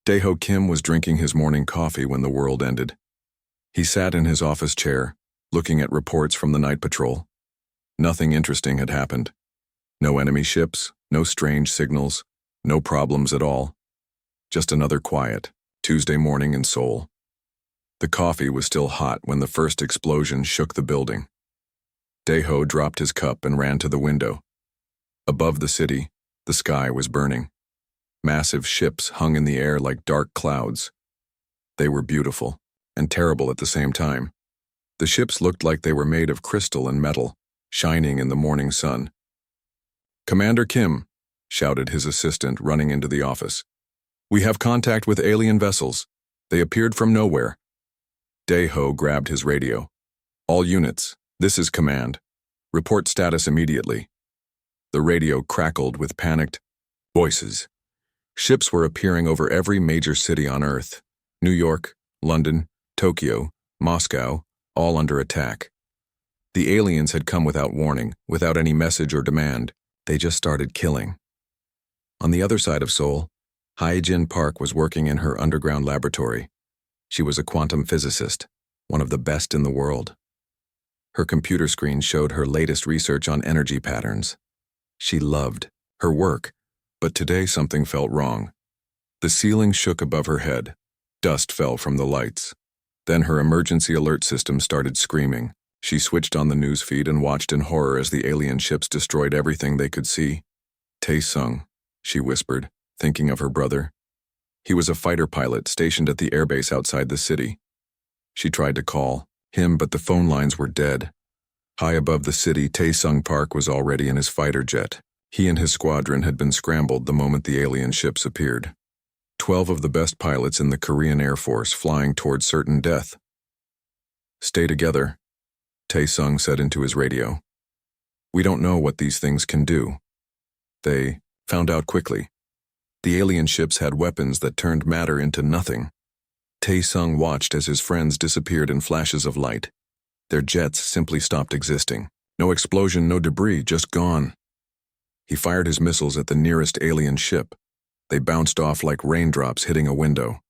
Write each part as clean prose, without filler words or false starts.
Dae-ho Kim was drinking his morning coffee when the world ended. He sat in his office chair, looking at reports from the night patrol. Nothing interesting had happened. No enemy ships, no strange signals, no problems at all. Just another quiet Tuesday morning in Seoul. The coffee was still hot when the first explosion shook the building. Dae-ho dropped his cup and ran to the window. Above the city, the sky was burning. Massive ships hung in the air like dark clouds. They were beautiful and terrible at the same time. The ships looked like they were made of crystal and metal, shining in the morning sun. "Commander Kim," shouted his assistant, running into the office. "We have contact with alien vessels. They appeared from nowhere." Dae-ho grabbed his radio. "All units, this is command. Report status immediately." The radio crackled with panicked voices. Ships were appearing over every major city on Earth. New York, London, Tokyo, Moscow, all under attack. The aliens had come without warning, without any message or demand. They just started killing. On the other side of Seoul, Hae-jin Park was working in her underground laboratory. She was a quantum physicist, one of the best in the world. Her computer screen showed her latest research on energy patterns. She loved her work, but today something felt wrong. The ceiling shook above her head. Dust fell from the lights. Then her emergency alert system started screaming. She switched on the news feed and watched in horror as the alien ships destroyed everything they could see. "Tae-sung," she whispered, thinking of her brother. He was a fighter pilot stationed at the airbase outside the city. She tried to call him, but the phone lines were dead. High above the city, Tae-sung Park was already in his fighter jet. He and his squadron had been scrambled the moment the alien ships appeared. 12 of the best pilots in the Korean Air Force flying toward certain death. "Stay together," Tae-sung said into his radio. "We don't know what these things can do." They found out quickly. The alien ships had weapons that turned matter into nothing. Tae-sung watched as his friends disappeared in flashes of light. Their jets simply stopped existing. No explosion, no debris, just gone. He fired his missiles at the nearest alien ship. They bounced off like raindrops hitting a window.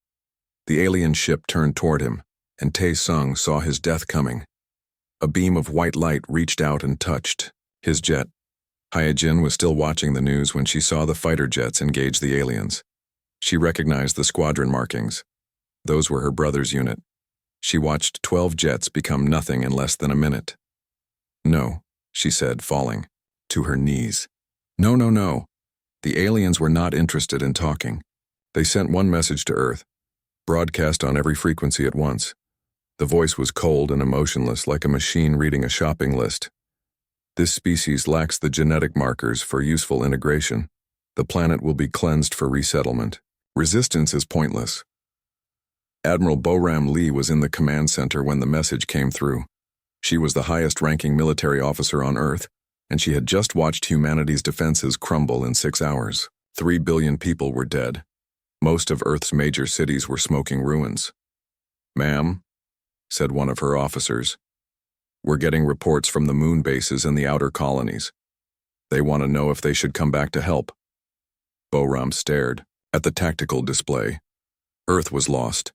The alien ship turned toward him, and Tae-sung saw his death coming. A beam of white light reached out and touched his jet. Hae-jin was still watching the news when she saw the fighter jets engage the aliens. She recognized the squadron markings. Those were her brother's unit. She watched 12 jets become nothing in less than a minute. "No," she said, falling to her knees. "No, no, no." The aliens were not interested in talking. They sent one message to Earth, broadcast on every frequency at once. The voice was cold and emotionless, like a machine reading a shopping list. "This species lacks the genetic markers for useful integration. The planet will be cleansed for resettlement. Resistance is pointless." Admiral Boram Lee was in the command center when the message came through. She was the highest-ranking military officer on Earth, and she had just watched humanity's defenses crumble in 6 hours. 3 billion people were dead. Most of Earth's major cities were smoking ruins. "Ma'am," said one of her officers, "we're getting reports from the moon bases and the outer colonies. They want to know if they should come back to help." Boram stared at the tactical display. Earth was lost.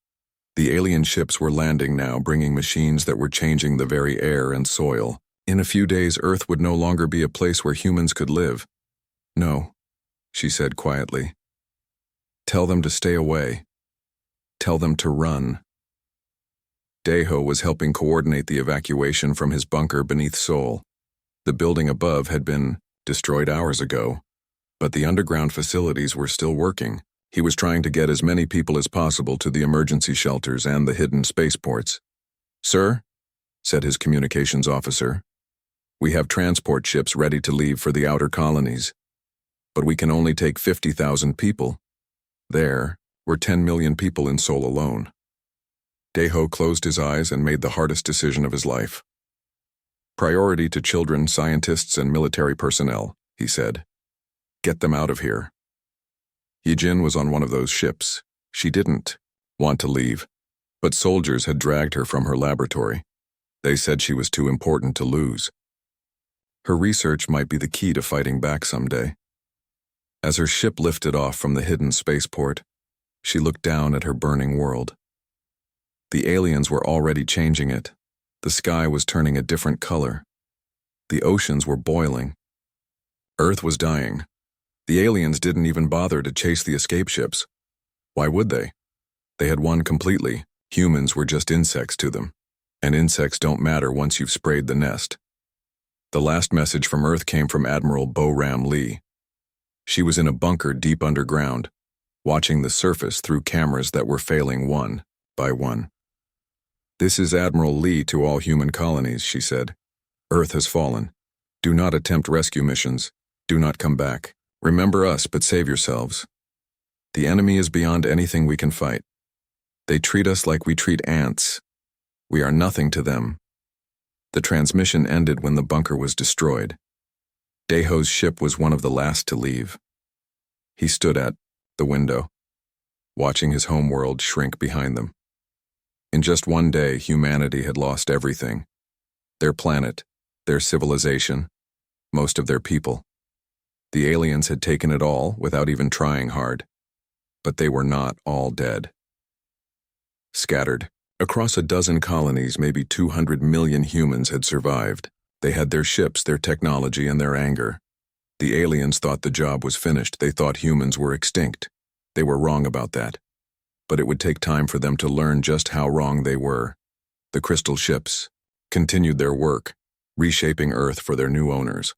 The alien ships were landing now, bringing machines that were changing the very air and soil. In a few days, Earth would no longer be a place where humans could live. "No," she said quietly. "Tell them to stay away. Tell them to run." Dae-ho was helping coordinate the evacuation from his bunker beneath Seoul. The building above had been destroyed hours ago, but the underground facilities were still working. He was trying to get as many people as possible to the emergency shelters and the hidden spaceports. "Sir," said his communications officer, "we have transport ships ready to leave for the outer colonies, but we can only take 50,000 people. There were 10 million people in Seoul alone." Dae-ho closed his eyes and made the hardest decision of his life. "Priority to children, scientists, and military personnel," he said. "Get them out of here." Hae-jin was on one of those ships. She didn't want to leave, but soldiers had dragged her from her laboratory. They said she was too important to lose. Her research might be the key to fighting back someday. As her ship lifted off from the hidden spaceport, She looked down at her burning world. The aliens were already changing it. The sky was turning a different color. The oceans were boiling. Earth was dying. The aliens didn't even bother to chase the escape ships. Why would they? They had won completely. Humans were just insects to them. And insects don't matter once you've sprayed the nest. The last message from Earth came from Admiral Bo-Ram Lee. She was in a bunker deep underground, watching the surface through cameras that were failing one by one. "This is Admiral Lee to all human colonies," she said. "Earth has fallen. Do not attempt rescue missions. Do not come back. Remember us, but save yourselves. The enemy is beyond anything we can fight. They treat us like we treat ants. We are nothing to them." The transmission ended when the bunker was destroyed. Daeho's ship was one of the last to leave. He stood at the window, watching his homeworld shrink behind them. In just one day, humanity had lost everything. Their planet, their civilization, most of their people. The aliens had taken it all without even trying hard. But they were not all dead. Scattered across a dozen colonies, maybe 200 million humans had survived. They had their ships, their technology, and their anger. The aliens thought the job was finished. They thought humans were extinct. They were wrong about that. But it would take time for them to learn just how wrong they were. The crystal ships continued their work, reshaping Earth for their new owners.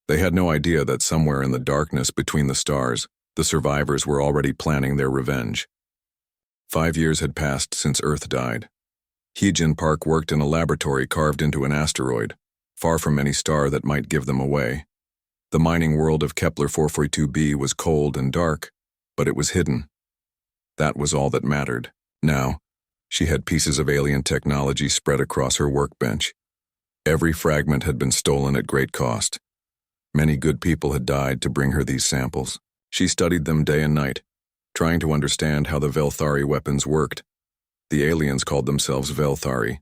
They had no idea that somewhere in the darkness between the stars, the survivors were already planning their revenge. 5 years had passed since Earth died. Heejin Park worked in a laboratory carved into an asteroid, far from any star that might give them away. The mining world of Kepler 442b was cold and dark, but it was hidden. That was all that mattered. Now, she had pieces of alien technology spread across her workbench. Every fragment had been stolen at great cost. Many good people had died to bring her these samples. She studied them day and night, trying to understand how the Velthari weapons worked. The aliens called themselves Velthari,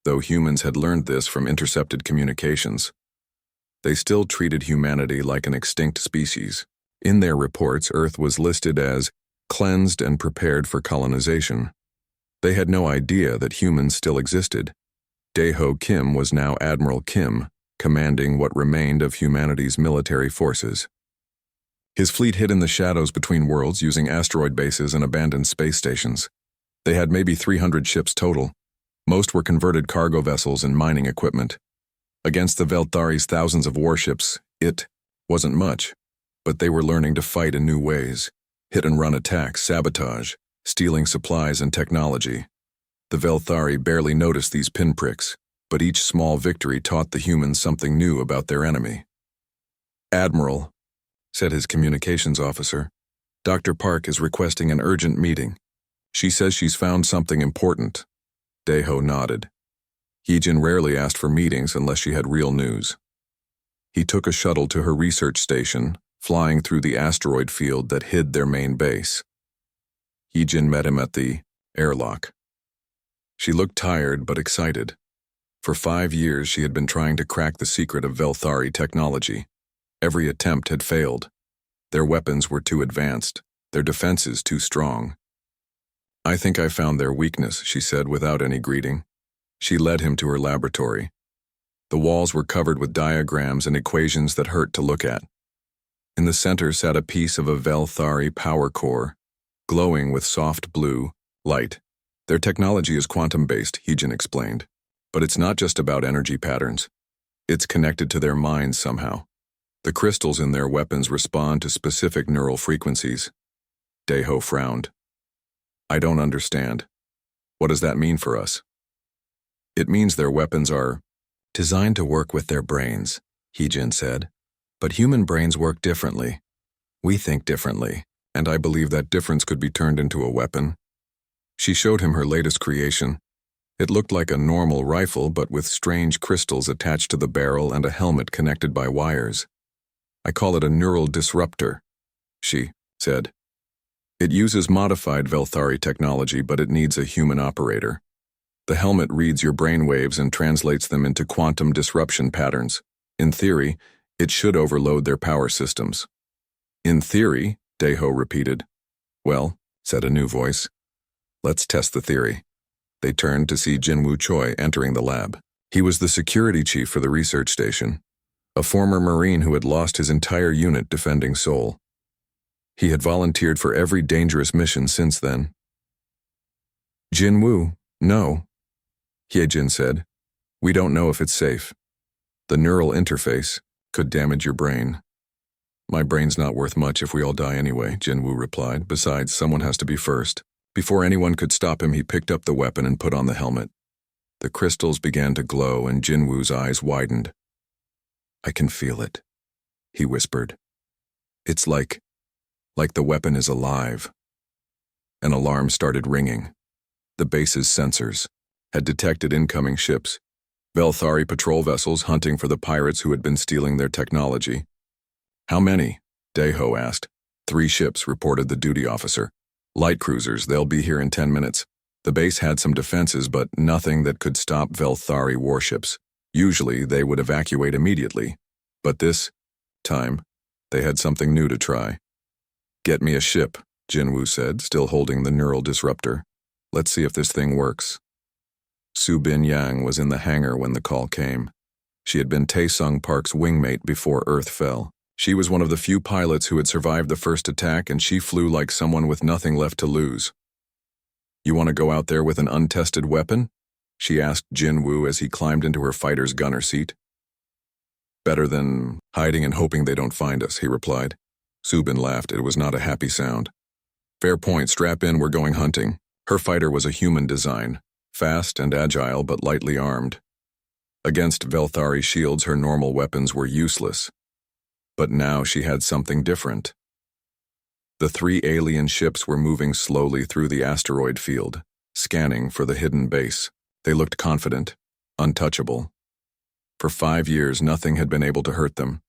though humans had learned this from intercepted communications. They still treated humanity like an extinct species. In their reports, Earth was listed as cleansed and prepared for colonization. They had no idea that humans still existed. Daeho Kim was now Admiral Kim, commanding what remained of humanity's military forces. His fleet hid in the shadows between worlds using asteroid bases and abandoned space stations. They had maybe 300 ships total. Most were converted cargo vessels and mining equipment. Against the Velthari's thousands of warships, it wasn't much, but they were learning to fight in new ways. Hit-and-run attacks, sabotage, stealing supplies and technology. The Velthari barely noticed these pinpricks, but each small victory taught the humans something new about their enemy. "Admiral," said his communications officer, "Dr. Park is requesting an urgent meeting. She says she's found something important." Daeho nodded. Heejin rarely asked for meetings unless she had real news. He took a shuttle to her research station, flying through the asteroid field that hid their main base. Heejin met him at the airlock. She looked tired but excited. For 5 years she had been trying to crack the secret of Velthari technology. Every attempt had failed. Their weapons were too advanced, their defenses too strong. "I think I found their weakness," she said without any greeting. She led him to her laboratory. The walls were covered with diagrams and equations that hurt to look at. In the center sat a piece of a Velthari power core, glowing with soft blue light. "Their technology is quantum-based," Heejin explained. "But it's not just about energy patterns. It's connected to their minds somehow. The crystals in their weapons respond to specific neural frequencies." Daeho frowned. "I don't understand. What does that mean for us?" "It means their weapons are designed to work with their brains," Heejin said. "But human brains work differently. We think differently, and I believe that difference could be turned into a weapon." She showed him her latest creation. It looked like a normal rifle, but with strange crystals attached to the barrel and a helmet connected by wires. "I call it a neural disruptor," she said. "It uses modified Velthari technology, but it needs a human operator. The helmet reads your brainwaves and translates them into quantum disruption patterns. In theory, it should overload their power systems." "In theory," Daeho repeated. "Well, said a new voice. Let's test the theory. They turned to see Jinwoo Choi entering the lab. He was the security chief for the research station, a former Marine who had lost his entire unit defending Seoul. He had volunteered for every dangerous mission since then. Jinwoo, no, Hyejin said. We don't know if it's safe. The neural interface could damage your brain. My brain's not worth much if we all die anyway, Jinwoo replied. Besides, someone has to be first. Before anyone could stop him, he picked up the weapon and put on the helmet. The crystals began to glow and Jinwoo's eyes widened. I can feel it, he whispered. It's like the weapon is alive. An alarm started ringing. The base's sensors had detected incoming ships, Velthari patrol vessels hunting for the pirates who had been stealing their technology. How many? Daeho asked. 3 ships, reported the duty officer. Light cruisers, they'll be here in 10 minutes. The base had some defenses, but nothing that could stop Velthari warships. Usually, they would evacuate immediately. But this time, they had something new to try. Get me a ship, Jinwoo said, still holding the neural disruptor. Let's see if this thing works. Su Bin Yang was in the hangar when the call came. She had been Taesung Park's wingmate before Earth fell. She was one of the few pilots who had survived the first attack, and she flew like someone with nothing left to lose. You want to go out there with an untested weapon? She asked Jinwoo as he climbed into her fighter's gunner seat. Better than hiding and hoping they don't find us, he replied. Su Bin laughed. It was not a happy sound. Fair point, strap in, we're going hunting. Her fighter was a human design, fast and agile but lightly armed. Against Velthari shields, her normal weapons were useless. But now she had something different. The 3 alien ships were moving slowly through the asteroid field, scanning for the hidden base. They looked confident, untouchable. For 5 years, nothing had been able to hurt them.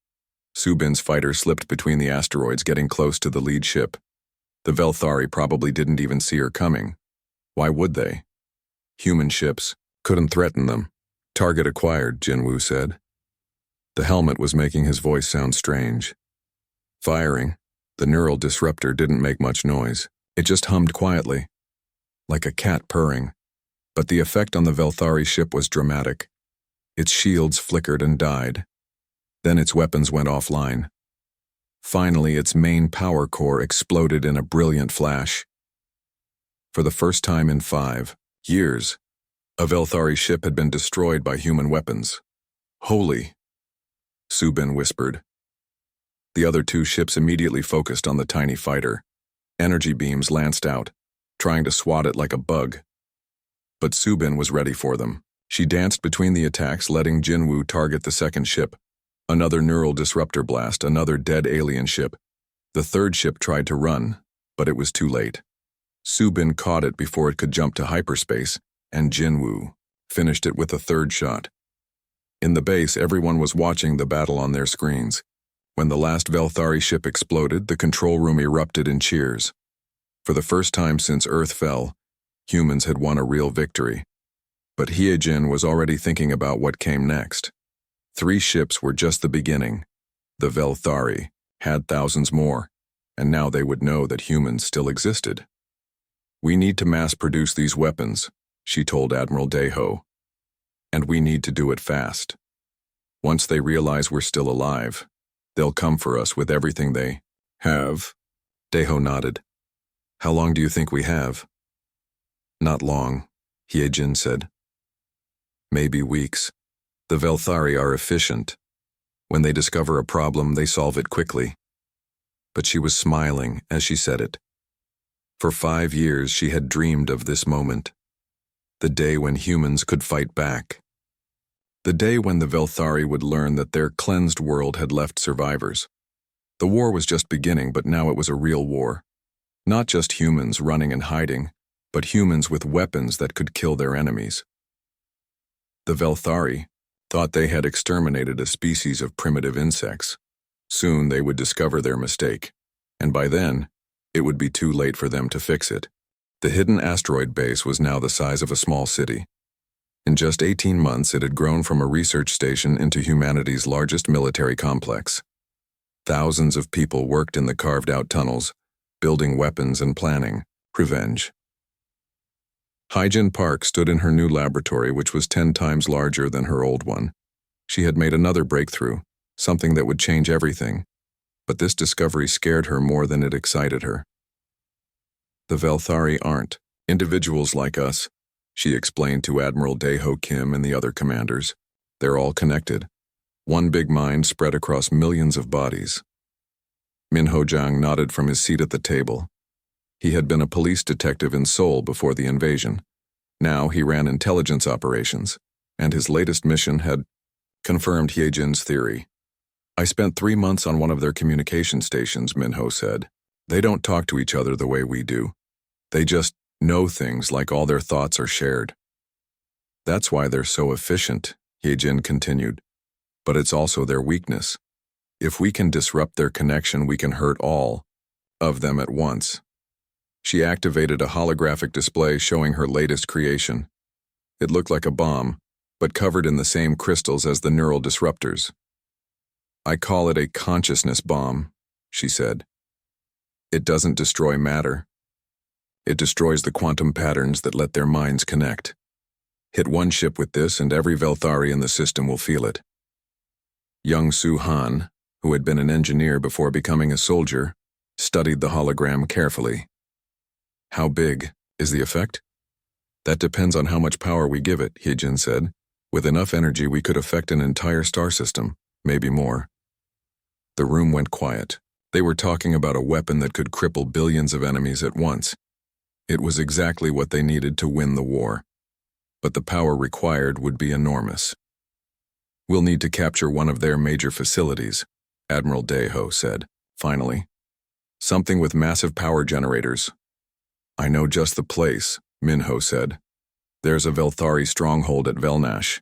Su Bin's fighter slipped between the asteroids, getting close to the lead ship. The Velthari probably didn't even see her coming. Why would they? Human ships couldn't threaten them. Target acquired, Jinwoo said. The helmet was making his voice sound strange. Firing, the neural disruptor didn't make much noise. It just hummed quietly, like a cat purring. But the effect on the Velthari ship was dramatic. Its shields flickered and died. Then its weapons went offline. Finally, its main power core exploded in a brilliant flash. For the first time in 5 years, a Velthari ship had been destroyed by human weapons. Holy, Su Bin whispered. The other 2 ships immediately focused on the tiny fighter. Energy beams lanced out, trying to swat it like a bug. But Su Bin was ready for them. She danced between the attacks, letting Jinwoo target the second ship. Another neural disruptor blast, another dead alien ship. The 3rd ship tried to run, but it was too late. Su Bin caught it before it could jump to hyperspace, and Jinwoo finished it with a 3rd shot. In the base, everyone was watching the battle on their screens. When the last Velthari ship exploded, the control room erupted in cheers. For the first time since Earth fell, humans had won a real victory. But Hyejin was already thinking about what came next. 3 ships were just the beginning. The Velthari had thousands more, and now they would know that humans still existed. We need to mass-produce these weapons, she told Admiral Daeho. And we need to do it fast. Once they realize we're still alive, they'll come for us with everything they have. Daeho nodded. How long do you think we have? Not long, Hyejin said. Maybe weeks. The Velthari are efficient. When they discover a problem, they solve it quickly. But she was smiling as she said it. For 5 years, she had dreamed of this moment. The day when humans could fight back. The day when the Velthari would learn that their cleansed world had left survivors. The war was just beginning, but now it was a real war. Not just humans running and hiding, but humans with weapons that could kill their enemies. The Velthari thought they had exterminated a species of primitive insects. Soon they would discover their mistake, and by then, it would be too late for them to fix it. The hidden asteroid base was now the size of a small city. In just 18 months, it had grown from a research station into humanity's largest military complex. Thousands of people worked in the carved-out tunnels, building weapons and planning. Revenge. Hyjin Park stood in her new laboratory, which was 10 times larger than her old one. She had made another breakthrough, something that would change everything, but this discovery scared her more than it excited her. The Velthari aren't individuals like us, she explained to Admiral Daeho Kim and the other commanders. They're all connected. One big mind spread across millions of bodies. Min Ho-jang nodded from his seat at the table. He had been a police detective in Seoul before the invasion. Now he ran intelligence operations, and his latest mission had confirmed Hyejin's theory. I spent 3 months on one of their communication stations, Minho said. They don't talk to each other the way we do. They just know things like all their thoughts are shared. That's why they're so efficient, Hyejin continued. But it's also their weakness. If we can disrupt their connection, we can hurt all of them at once. She activated a holographic display showing her latest creation. It looked like a bomb, but covered in the same crystals as the neural disruptors. I call it a consciousness bomb, she said. It doesn't destroy matter. It destroys the quantum patterns that let their minds connect. Hit one ship with this and every Velthari in the system will feel it. Young Soo Han, who had been an engineer before becoming a soldier, studied the hologram carefully. How big is the effect? That depends on how much power we give it, Hyejin said. With enough energy, we could affect an entire star system, maybe more. The room went quiet. They were talking about a weapon that could cripple billions of enemies at once. It was exactly what they needed to win the war. But the power required would be enormous. We'll need to capture one of their major facilities, Admiral Daeho said, finally. Something with massive power generators. I know just the place, Minho said. There's a Velthari stronghold at Velnash.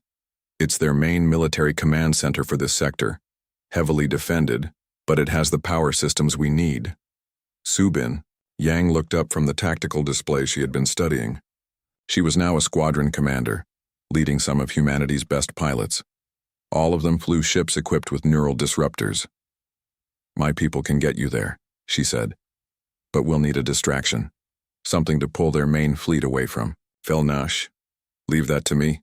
It's their main military command center for this sector. Heavily defended, but it has the power systems we need. Subin, Yang looked up from the tactical display she had been studying. She was now a squadron commander, leading some of humanity's best pilots. All of them flew ships equipped with neural disruptors. My people can get you there, she said. But we'll need a distraction. Something to pull their main fleet away from. Velnash. Leave that to me,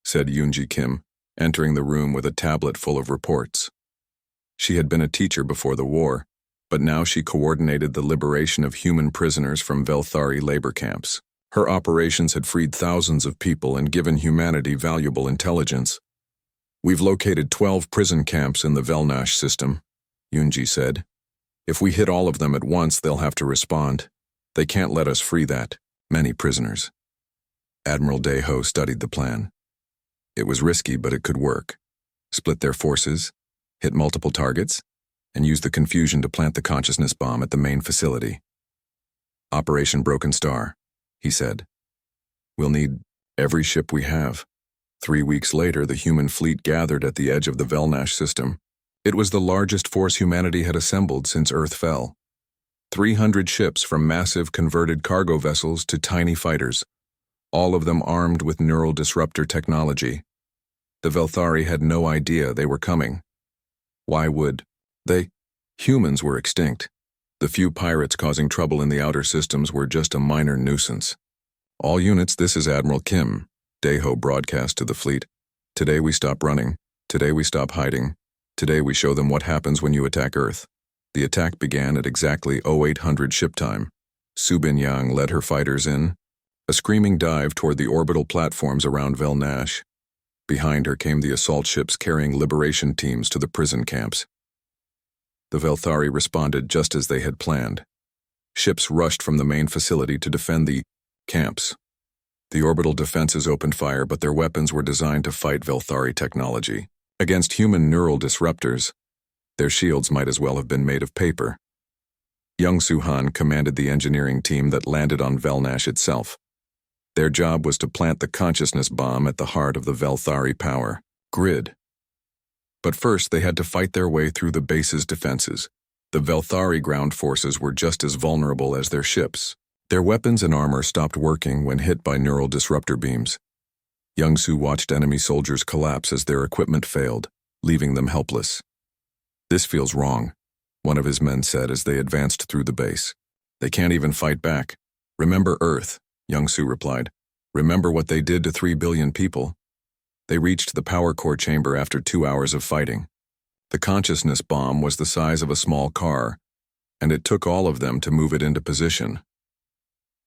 said Yoonji Kim, entering the room with a tablet full of reports. She had been a teacher before the war, but now she coordinated the liberation of human prisoners from Velthari labor camps. Her operations had freed thousands of people and given humanity valuable intelligence. We've located 12 prison camps in the Velnash system, Yoonji said. If we hit all of them at once, they'll have to respond. They can't let us free that many prisoners. Admiral Daeho studied the plan. It was risky, but it could work. Split their forces, hit multiple targets, and use the confusion to plant the consciousness bomb at the main facility. Operation Broken Star, he said. We'll need every ship we have. 3 weeks later, the human fleet gathered at the edge of the Velnash system. It was the largest force humanity had assembled since Earth fell. 300 ships from massive converted cargo vessels to tiny fighters, all of them armed with neural disruptor technology. The Velthari had no idea they were coming. Why would they? Humans were extinct. The few pirates causing trouble in the outer systems were just a minor nuisance. All units, this is Admiral Kim, Daeho broadcast to the fleet. Today we stop running. Today we stop hiding. Today we show them what happens when you attack Earth. The attack began at exactly 0800 ship time. Subin Yang led her fighters in a screaming dive toward the orbital platforms around Velnash. Behind her came the assault ships carrying liberation teams to the prison camps. The Velthari responded just as they had planned. Ships rushed from the main facility to defend the camps. The orbital defenses opened fire, but their weapons were designed to fight Velthari technology. Against human neural disruptors, their shields might as well have been made of paper. Young Soo Han commanded the engineering team that landed on Velnash itself. Their job was to plant the consciousness bomb at the heart of the Velthari power grid. But first, they had to fight their way through the base's defenses. The Velthari ground forces were just as vulnerable as their ships. Their weapons and armor stopped working when hit by neural disruptor beams. Young Soo watched enemy soldiers collapse as their equipment failed, leaving them helpless. This feels wrong, one of his men said as they advanced through the base. They can't even fight back. Remember Earth, Young-Soo replied. Remember what they did to 3 billion people? They reached the power core chamber after 2 hours of fighting. The consciousness bomb was the size of a small car, and it took all of them to move it into position.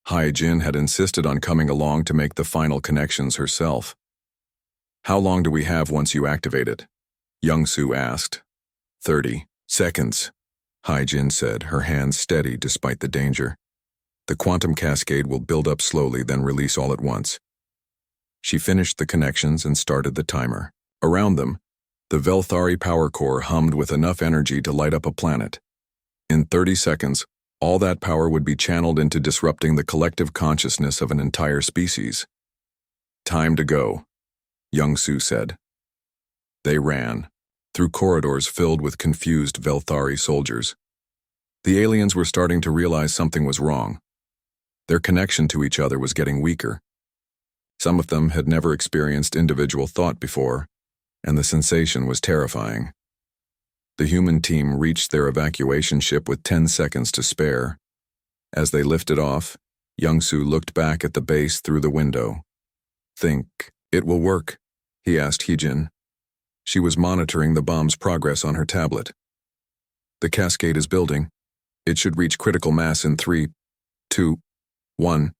Hai-Jin had insisted on coming along to make the final connections herself. How long do we have once you activate it? Young-Soo asked. 30 seconds, Hai-Jin said, her hands steady despite the danger. The quantum cascade will build up slowly, then release all at once. She finished the connections and started the timer. Around them, the Velthari power core hummed with enough energy to light up a planet. In 30 seconds, all that power would be channeled into disrupting the collective consciousness of an entire species. Time to go, Young-Soo said. They ran, through corridors filled with confused Velthari soldiers. The aliens were starting to realize something was wrong. Their connection to each other was getting weaker. Some of them had never experienced individual thought before, and the sensation was terrifying. The human team reached their evacuation ship with 10 seconds to spare. As they lifted off, Young-Soo looked back at the base through the window. Think it will work? He asked Hai-Jin. She was monitoring the bomb's progress on her tablet. The cascade is building. It should reach critical mass in 3, 2, 1.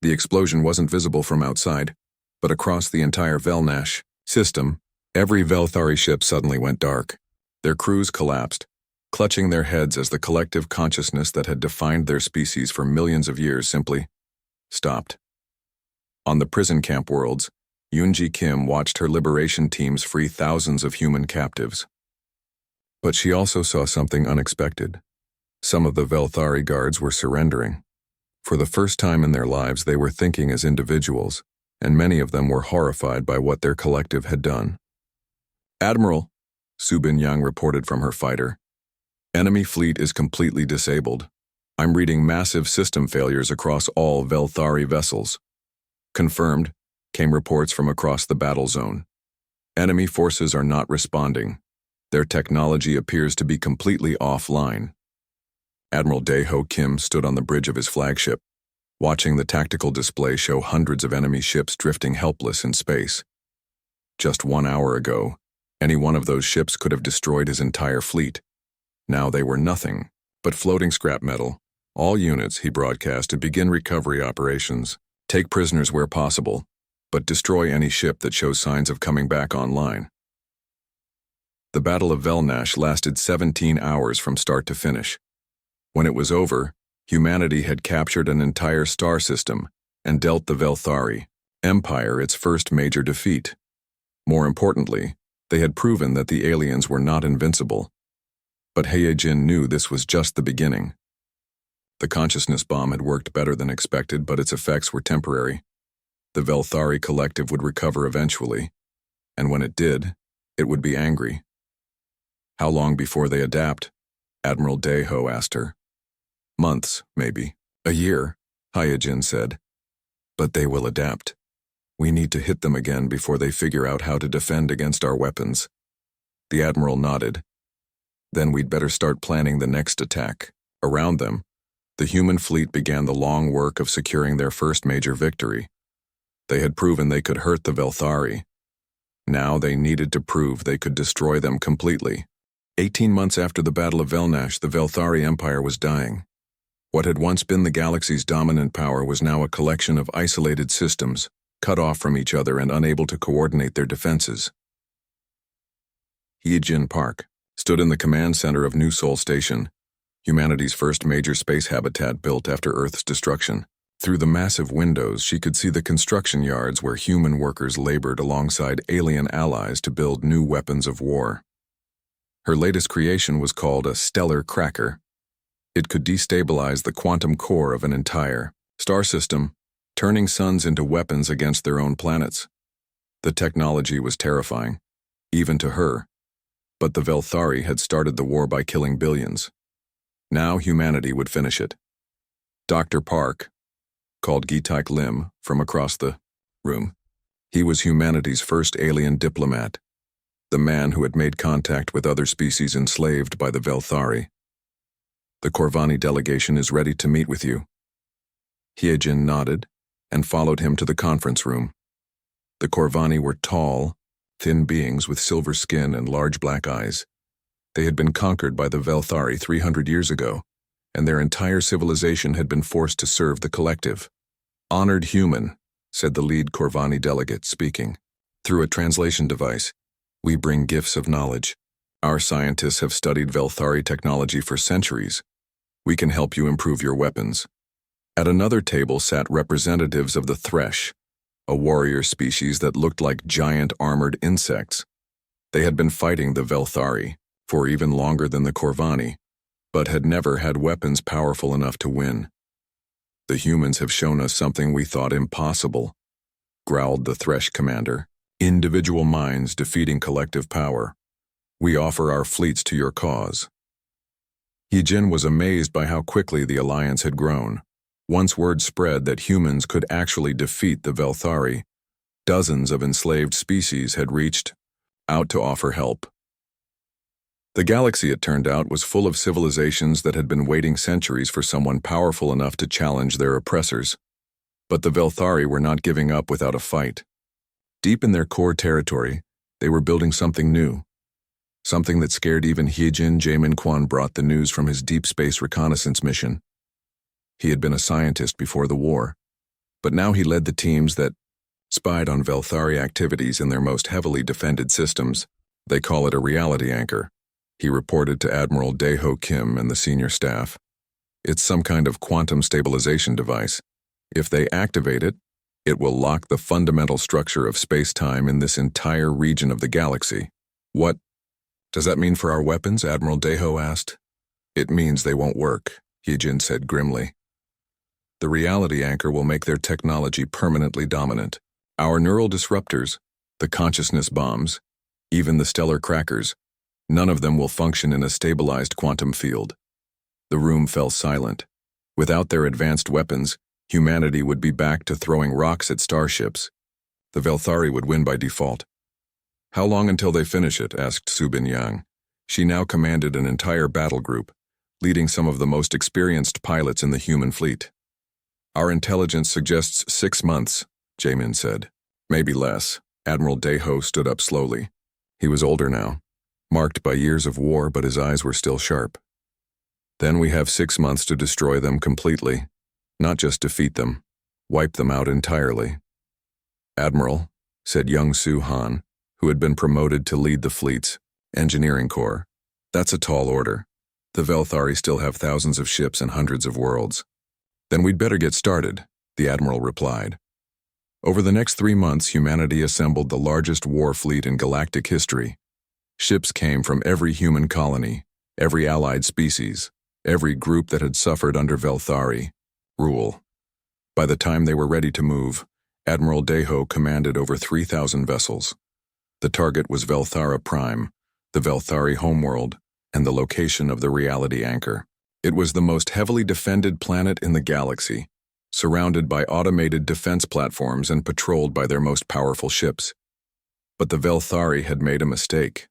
The explosion wasn't visible from outside, but across the entire Velnash system, every Velthari ship suddenly went dark. Their crews collapsed, clutching their heads as the collective consciousness that had defined their species for millions of years simply stopped. On the prison camp worlds, Yoonji Kim watched her liberation teams free thousands of human captives. But she also saw something unexpected. Some of the Velthari guards were surrendering. For the first time in their lives, they were thinking as individuals, and many of them were horrified by what their collective had done. Admiral, Su Bin-Yang reported from her fighter. Enemy fleet is completely disabled. I'm reading massive system failures across all Velthari vessels. Confirmed, came reports from across the battle zone. Enemy forces are not responding. Their technology appears to be completely offline. Admiral Dae-ho Kim stood on the bridge of his flagship, watching the tactical display show hundreds of enemy ships drifting helpless in space. Just 1 hour ago, any one of those ships could have destroyed his entire fleet. Now they were nothing but floating scrap metal. All units, he broadcast, to begin recovery operations. Take prisoners where possible, but destroy any ship that shows signs of coming back online. The Battle of Velnash lasted 17 hours from start to finish. When it was over, humanity had captured an entire star system and dealt the Velthari Empire its first major defeat. More importantly, they had proven that the aliens were not invincible. But Hai-Jin knew this was just the beginning. The consciousness bomb had worked better than expected, but its effects were temporary. The Velthari collective would recover eventually, and when it did, it would be angry. How long before they adapt? Admiral Dae-ho asked her. Months, maybe. A year, Hai-Jin said. But they will adapt. We need to hit them again before they figure out how to defend against our weapons. The Admiral nodded. Then we'd better start planning the next attack. Around them, the human fleet began the long work of securing their first major victory. They had proven they could hurt the Velthari. Now they needed to prove they could destroy them completely. 18 months after the Battle of Velnash, the Velthari Empire was dying. What had once been the galaxy's dominant power was now a collection of isolated systems, cut off from each other and unable to coordinate their defenses. Hai-Jin Park stood in the command center of New Sol Station, humanity's first major space habitat built after Earth's destruction. Through the massive windows, she could see the construction yards where human workers labored alongside alien allies to build new weapons of war. Her latest creation was called a stellar cracker. It could destabilize the quantum core of an entire star system, turning suns into weapons against their own planets. The technology was terrifying, even to her. But the Velthari had started the war by killing billions. Now humanity would finish it. Dr. Park called Gi-Tak Lim from across the room. He was humanity's first alien diplomat, the man who had made contact with other species enslaved by the Velthari. The Corvani delegation is ready to meet with you. Hyejin nodded and followed him to the conference room. The Corvani were tall, thin beings with silver skin and large black eyes. They had been conquered by the Velthari 300 years ago, and their entire civilization had been forced to serve the collective. "Honored human," said the lead Corvani delegate, speaking. "Through a translation device, we bring gifts of knowledge. Our scientists have studied Velthari technology for centuries. We can help you improve your weapons." At another table sat representatives of the Thresh, a warrior species that looked like giant armored insects. They had been fighting the Velthari for even longer than the Corvani, but had never had weapons powerful enough to win. "The humans have shown us something we thought impossible," growled the Thresh commander. "Individual minds defeating collective power. We offer our fleets to your cause." Hyejin was amazed by how quickly the alliance had grown. Once word spread that humans could actually defeat the Velthari, dozens of enslaved species had reached out to offer help. The galaxy, it turned out, was full of civilizations that had been waiting centuries for someone powerful enough to challenge their oppressors. But the Velthari were not giving up without a fight. Deep in their core territory, they were building something new. Something that scared even Hyejin. Jamin Kwan brought the news from his deep space reconnaissance mission. He had been a scientist before the war, but now he led the teams that spied on Velthari activities in their most heavily defended systems. "They call it a reality anchor," he reported to Admiral Dae-ho Kim and the senior staff. "It's some kind of quantum stabilization device. If they activate it, it will lock the fundamental structure of space-time in this entire region of the galaxy." "What does that mean for our weapons?" Admiral Dae-ho asked. "It means they won't work," Hyejin said grimly. "The reality anchor will make their technology permanently dominant. Our neural disruptors, the consciousness bombs, even the stellar crackers, none of them will function in a stabilized quantum field." The room fell silent. Without their advanced weapons, humanity would be back to throwing rocks at starships. The Velthari would win by default. "How long until they finish it?" asked Su Binyang. She now commanded an entire battle group, leading some of the most experienced pilots in the human fleet. "Our intelligence suggests 6 months, Jamin said. "Maybe less." Admiral Dae-ho stood up slowly. He was older now, marked by years of war, but his eyes were still sharp. "Then we have 6 months to destroy them completely, not just defeat them, wipe them out entirely." "Admiral," said young Su Han, who had been promoted to lead the fleet's engineering corps, "that's a tall order. The Velthari still have thousands of ships and hundreds of worlds." "Then we'd better get started," the admiral replied. Over the next 3 months, humanity assembled the largest war fleet in galactic history. Ships came from every human colony, every allied species, every group that had suffered under Velthari rule. By the time they were ready to move, Admiral Dae-ho commanded over 3,000 vessels. The target was Velthara Prime, the Velthari homeworld, and the location of the reality anchor. It was the most heavily defended planet in the galaxy, surrounded by automated defense platforms and patrolled by their most powerful ships. But the Velthari had made a mistake.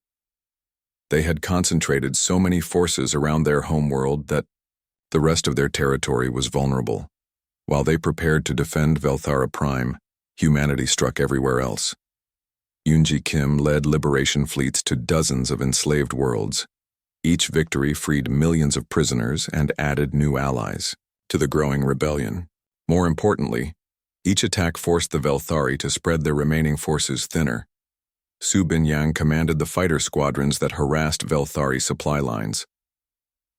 They had concentrated so many forces around their homeworld that the rest of their territory was vulnerable. While they prepared to defend Velthara Prime, humanity struck everywhere else. Yoonji Kim led liberation fleets to dozens of enslaved worlds. Each victory freed millions of prisoners and added new allies to the growing rebellion. More importantly, each attack forced the Velthari to spread their remaining forces thinner. Su Binyang commanded the fighter squadrons that harassed Velthari supply lines.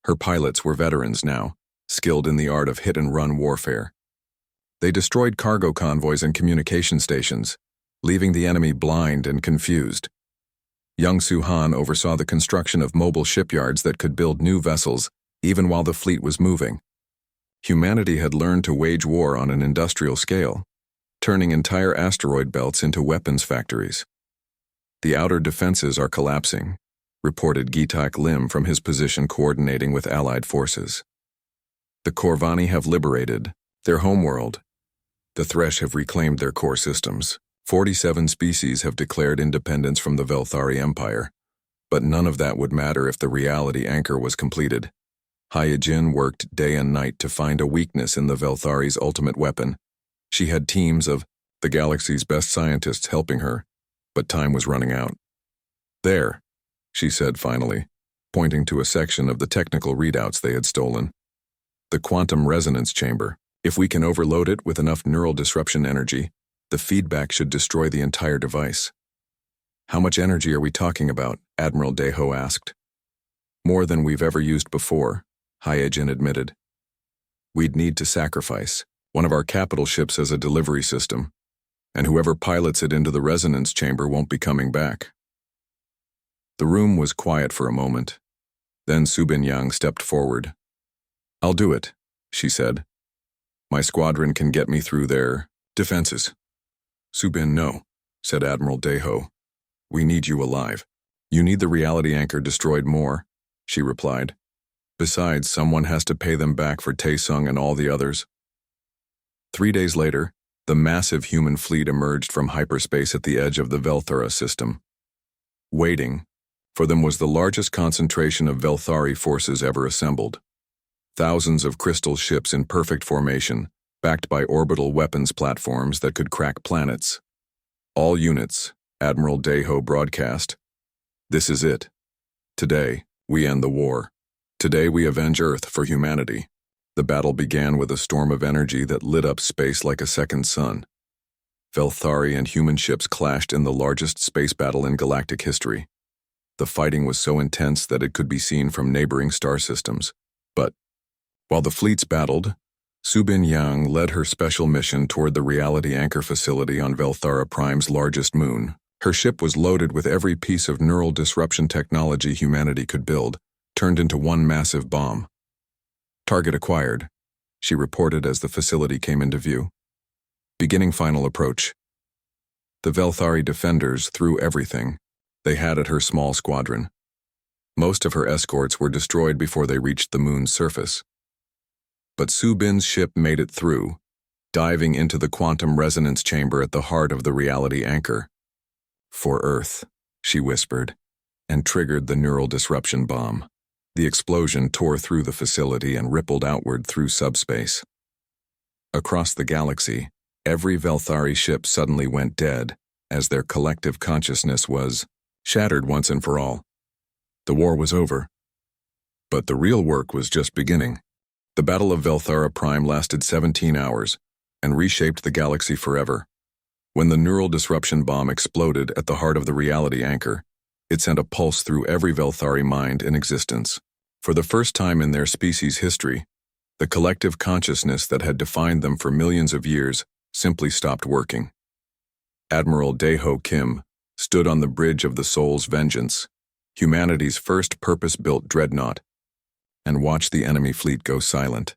Her pilots were veterans now, skilled in the art of hit-and-run warfare. They destroyed cargo convoys and communication stations, leaving the enemy blind and confused. Young Su Han oversaw the construction of mobile shipyards that could build new vessels even while the fleet was moving. Humanity had learned to wage war on an industrial scale, turning entire asteroid belts into weapons factories. "The outer defenses are collapsing," reported Gitak Lim from his position coordinating with Allied forces. "The Corvani have liberated their homeworld. The Thresh have reclaimed their core systems. 47 species have declared independence from the Velthari Empire, but none of that would matter if the reality anchor was completed. Hyojin worked day and night to find a weakness in the Velthari's ultimate weapon. She had teams of the galaxy's best scientists helping her, but time was running out. There, she said finally, pointing to a section of the technical readouts they had stolen. The quantum resonance chamber. If we can overload it with enough neural disruption energy, the feedback should destroy the entire device. How much energy are we talking about? Admiral Deho asked. More than we've ever used before, Hyojin admitted. We'd need to sacrifice one of our capital ships as a delivery system, and whoever pilots it into the resonance chamber won't be coming back. The room was quiet for a moment. Then Subin Yang stepped forward. I'll do it, she said. My squadron can get me through their defenses. Subin, no, said Admiral Deho. We need you alive. You need the reality anchor destroyed more, she replied. Besides, someone has to pay them back for Taesung and all the others. 3 days later, the massive human fleet emerged from hyperspace at the edge of the Velthara system. Waiting for them was the largest concentration of Velthari forces ever assembled. Thousands of crystal ships in perfect formation, backed by orbital weapons platforms that could crack planets. All units, Admiral Deho broadcast. This is it. Today, we end the war. Today we avenge Earth for humanity. The battle began with a storm of energy that lit up space like a second sun. Velthari and human ships clashed in the largest space battle in galactic history. The fighting was so intense that it could be seen from neighboring star systems. But while the fleets battled, Subin Yang led her special mission toward the reality anchor facility on Velthara Prime's largest moon. Her ship was loaded with every piece of neural disruption technology humanity could build, turned into one massive bomb. Target acquired, she reported as the facility came into view. Beginning final approach. The Velthari defenders threw everything they had at her small squadron. Most of her escorts were destroyed before they reached the moon's surface. But Subin's ship made it through, diving into the quantum resonance chamber at the heart of the reality anchor. For Earth, she whispered, and triggered the neural disruption bomb. The explosion tore through the facility and rippled outward through subspace. Across the galaxy, every Velthari ship suddenly went dead, as their collective consciousness was shattered once and for all. The war was over. But the real work was just beginning. The Battle of Velthara Prime lasted 17 hours and reshaped the galaxy forever. When the neural disruption bomb exploded at the heart of the reality anchor, it sent a pulse through every Velthari mind in existence. For the first time in their species' history, the collective consciousness that had defined them for millions of years simply stopped working. Admiral Deho Kim stood on the bridge of the Soul's Vengeance, humanity's first purpose-built dreadnought, and watched the enemy fleet go silent.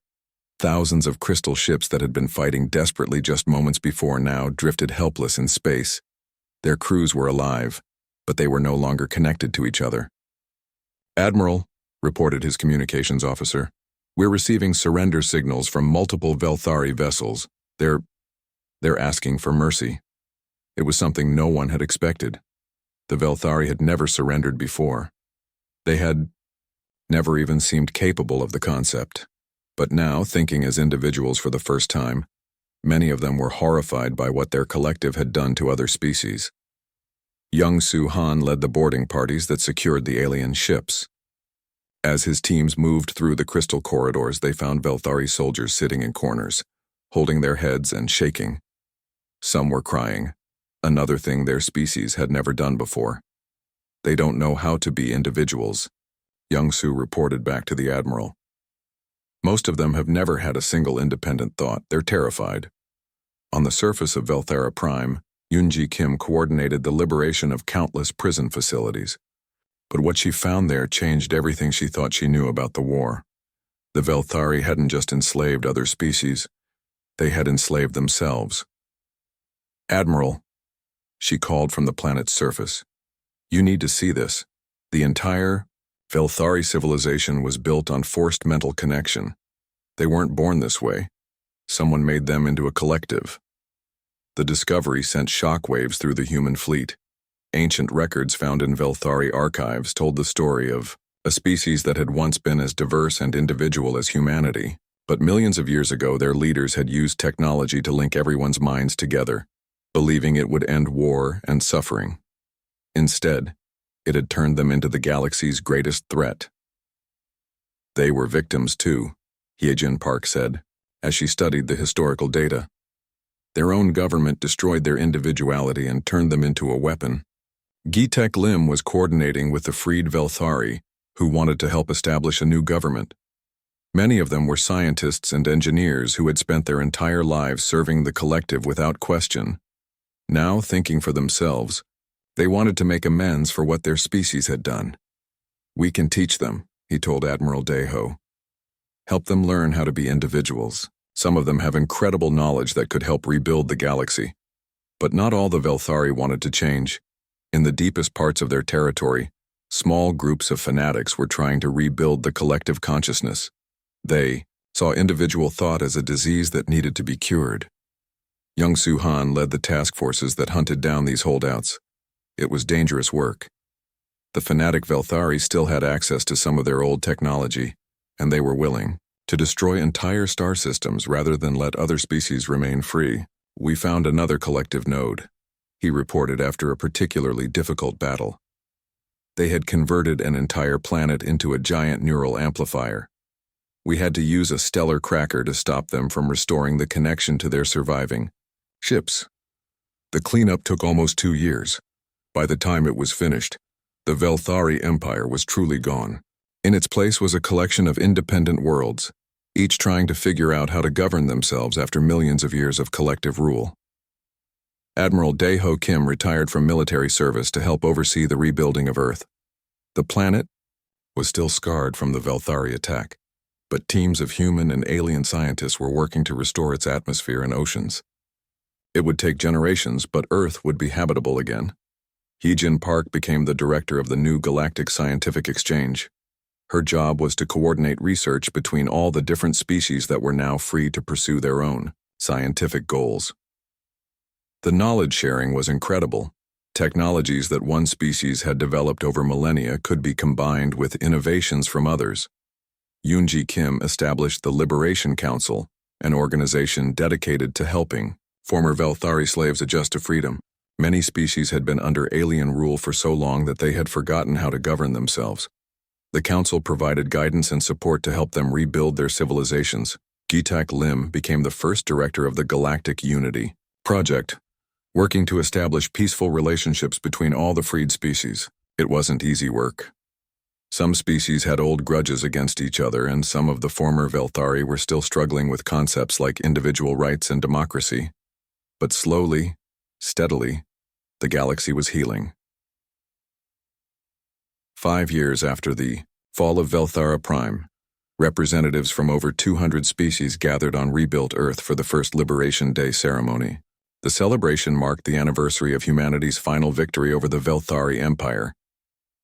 Thousands of crystal ships that had been fighting desperately just moments before now drifted helpless in space. Their crews were alive, but they were no longer connected to each other. Admiral, reported his communications officer, we're receiving surrender signals from multiple Velthari vessels. They're asking for mercy. It was something no one had expected. The Velthari had never surrendered before. They had never even seemed capable of the concept. But now, thinking as individuals for the first time, many of them were horrified by what their collective had done to other species. Young Su Han led the boarding parties that secured the alien ships. As his teams moved through the crystal corridors, they found Velthari soldiers sitting in corners, holding their heads and shaking. Some were crying, another thing their species had never done before. They don't know how to be individuals, Young Su reported back to the Admiral. Most of them have never had a single independent thought. They're terrified. On the surface of Velthara Prime, Yoonji Kim coordinated the liberation of countless prison facilities. But what she found there changed everything she thought she knew about the war. The Velthari hadn't just enslaved other species, they had enslaved themselves. Admiral, she called from the planet's surface, you need to see this. The entire Velthari civilization was built on forced mental connection. They weren't born this way. Someone made them into a collective. The discovery sent shockwaves through the human fleet. Ancient records found in Velthari archives told the story of a species that had once been as diverse and individual as humanity. But millions of years ago, their leaders had used technology to link everyone's minds together, believing it would end war and suffering. Instead, it had turned them into the galaxy's greatest threat. They were victims too, Hyejin Park said, as she studied the historical data. Their own government destroyed their individuality and turned them into a weapon. Gitek Lim was coordinating with the freed Velthari, who wanted to help establish a new government. Many of them were scientists and engineers who had spent their entire lives serving the collective without question. Now, thinking for themselves, they wanted to make amends for what their species had done. "We can teach them," he told Admiral Deho. "Help them learn how to be individuals. Some of them have incredible knowledge that could help rebuild the galaxy." But not all the Velthari wanted to change. In the deepest parts of their territory, small groups of fanatics were trying to rebuild the collective consciousness. They saw individual thought as a disease that needed to be cured. Young Su-han led the task forces that hunted down these holdouts. It was dangerous work. The fanatic Velthari still had access to some of their old technology, and they were willing to destroy entire star systems rather than let other species remain free. "We found another collective node," he reported after a particularly difficult battle. They had converted an entire planet into a giant neural amplifier. We had to use a stellar cracker to stop them from restoring the connection to their surviving ships. The cleanup took almost 2 years. By the time it was finished, the Velthari Empire was truly gone. In its place was a collection of independent worlds, each trying to figure out how to govern themselves after millions of years of collective rule. Admiral Dae-ho Kim retired from military service to help oversee the rebuilding of Earth. The planet was still scarred from the Velthari attack, but teams of human and alien scientists were working to restore its atmosphere and oceans. It would take generations, but Earth would be habitable again. Hyejin Park became the director of the new Galactic Scientific Exchange. Her job was to coordinate research between all the different species that were now free to pursue their own scientific goals. The knowledge sharing was incredible. Technologies that one species had developed over millennia could be combined with innovations from others. Yoonji Kim established the Liberation Council, an organization dedicated to helping former Velthari slaves adjust to freedom. Many species had been under alien rule for so long that they had forgotten how to govern themselves. The council provided guidance and support to help them rebuild their civilizations. Gitek Lim became the first director of the Galactic Unity Project, working to establish peaceful relationships between all the freed species. It wasn't easy work. Some species had old grudges against each other, and some of the former Velthari were still struggling with concepts like individual rights and democracy. But slowly, steadily, the galaxy was healing. 5 years after the fall of Velthara Prime, representatives from over 200 species gathered on rebuilt Earth for the first Liberation Day ceremony. The celebration marked the anniversary of humanity's final victory over the Velthari Empire.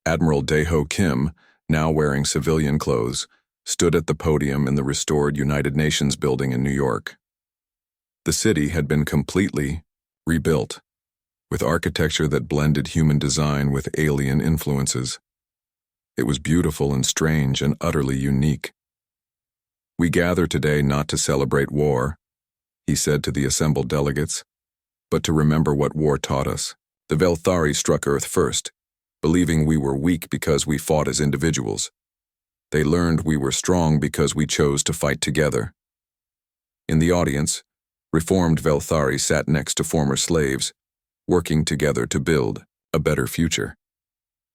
Admiral Dae-ho Kim, now wearing civilian clothes, stood at the podium in the restored United Nations building in New York. The city had been completely rebuilt, with architecture that blended human design with alien influences. It was beautiful and strange and utterly unique. "We gather today not to celebrate war," he said to the assembled delegates, "but to remember what war taught us. The Velthari struck Earth first, believing we were weak because we fought as individuals. They learned we were strong because we chose to fight together." In the audience, reformed Velthari sat next to former slaves, working together to build a better future.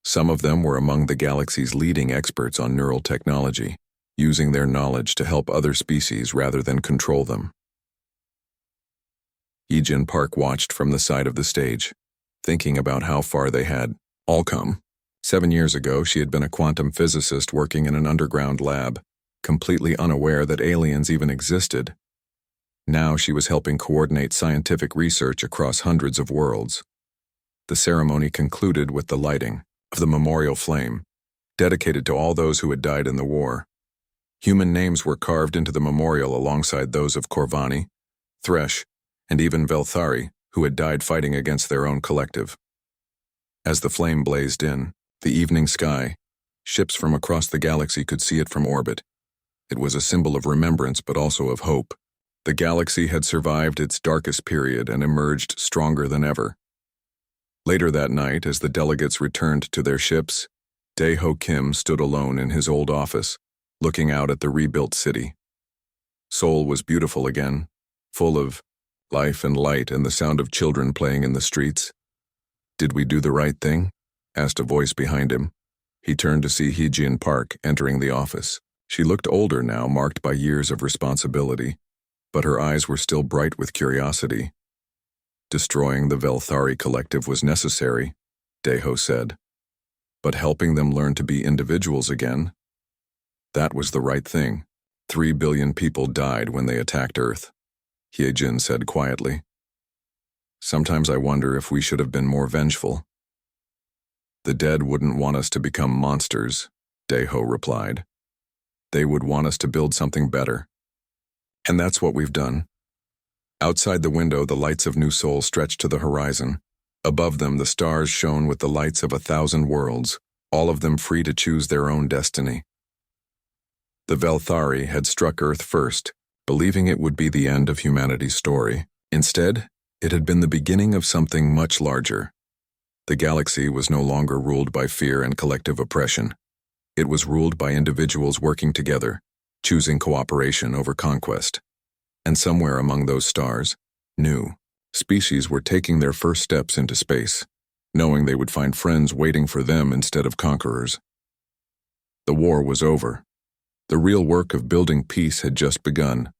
Some of them were among the galaxy's leading experts on neural technology, using their knowledge to help other species rather than control them. Hyejin Park watched from the side of the stage, thinking about how far they had all come. 7 years ago, she had been a quantum physicist working in an underground lab, completely unaware that aliens even existed. Now she was helping coordinate scientific research across hundreds of worlds. The ceremony concluded with the lighting of the memorial flame, dedicated to all those who had died in the war. Human names were carved into the memorial alongside those of Corvani, Thresh, and even Velthari, who had died fighting against their own collective. As the flame blazed in, the evening sky Ships from across the galaxy could see it from orbit. It was a symbol of remembrance but also of hope. The galaxy had survived its darkest period and emerged stronger than ever. Later that night, as the delegates returned to their ships, Dae-ho Kim stood alone in his old office, looking out at the rebuilt city. Seoul was beautiful again, full of life and light and the sound of children playing in the streets. "Did we do the right thing?" asked a voice behind him. He turned to see Hee-jin Park entering the office. She looked older now, marked by years of responsibility, but her eyes were still bright with curiosity. "Destroying the Velthari collective was necessary," Dae-ho said. "But helping them learn to be individuals again, that was the right thing. 3 billion people died when they attacked Earth," Hee-jin said quietly. "Sometimes I wonder if we should have been more vengeful." "The dead wouldn't want us to become monsters," Dae-ho replied. "They would want us to build something better. And that's what we've done." Outside the window, the lights of New Seoul stretched to the horizon. Above them, the stars shone with the lights of 1,000 worlds, all of them free to choose their own destiny. The Velthari had struck Earth first, believing it would be the end of humanity's story. Instead, it had been the beginning of something much larger. The galaxy was no longer ruled by fear and collective oppression. It was ruled by individuals working together, choosing cooperation over conquest. And somewhere among those stars, new species were taking their first steps into space, knowing they would find friends waiting for them instead of conquerors. The war was over. The real work of building peace had just begun.